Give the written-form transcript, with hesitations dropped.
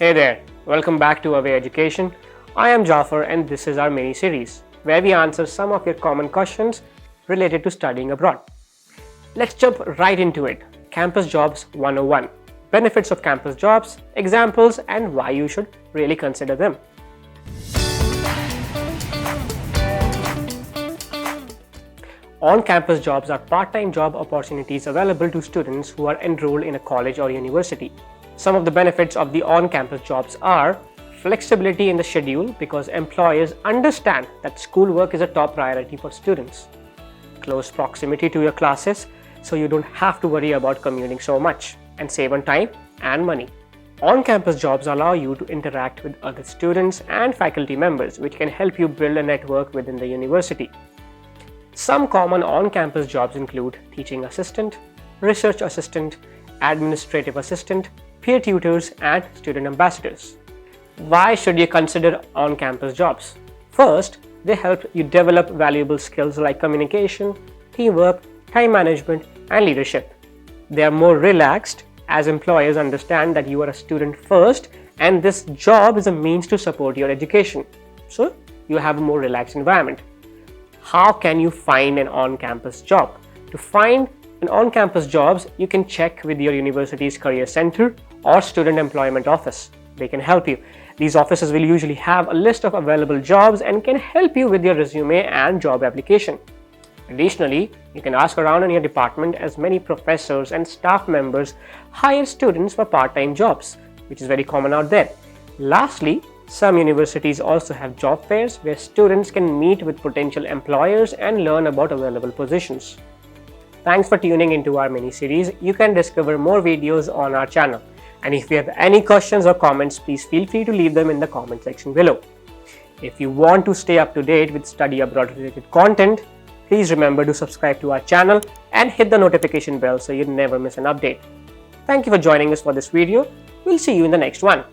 Hey there, welcome back to Away Education. I am Jafar and this is our mini series where we answer some of your common questions related to studying abroad. Let's jump right into it. Campus Jobs 101. Benefits of campus jobs, examples, and why you should really consider them. On-campus jobs are part-time job opportunities available to students who are enrolled in a college or university. Some of the benefits of the on-campus jobs are flexibility in the schedule because employers understand that schoolwork is a top priority for students. Close proximity to your classes so you don't have to worry about commuting so much and save on time and money. On-campus jobs allow you to interact with other students and faculty members, which can help you build a network within the university. Some common on-campus jobs include teaching assistant, research assistant, administrative assistant, peer tutors, and student ambassadors. Why should you consider on-campus jobs? First, they help you develop valuable skills like communication, teamwork, time management, and leadership. They are more relaxed as employers understand that you are a student first and this job is a means to support your education. So, you have a more relaxed environment. How can you find an on-campus job? To find an on-campus jobs, you can check with your university's career center or student employment office. They can help you. These offices will usually have a list of available jobs and can help you with your resume and job application. Additionally, you can ask around in your department as many professors and staff members hire students for part-time jobs, which is very common out there. Lastly, some universities also have job fairs where students can meet with potential employers and learn about available positions. Thanks for tuning into our mini-series. You can discover more videos on our channel. And if you have any questions or comments, please feel free to leave them in the comment section below. If you want to stay up to date with study abroad related content, please remember to subscribe to our channel and hit the notification bell so you never miss an update. Thank you for joining us for this video. We'll see you in the next one.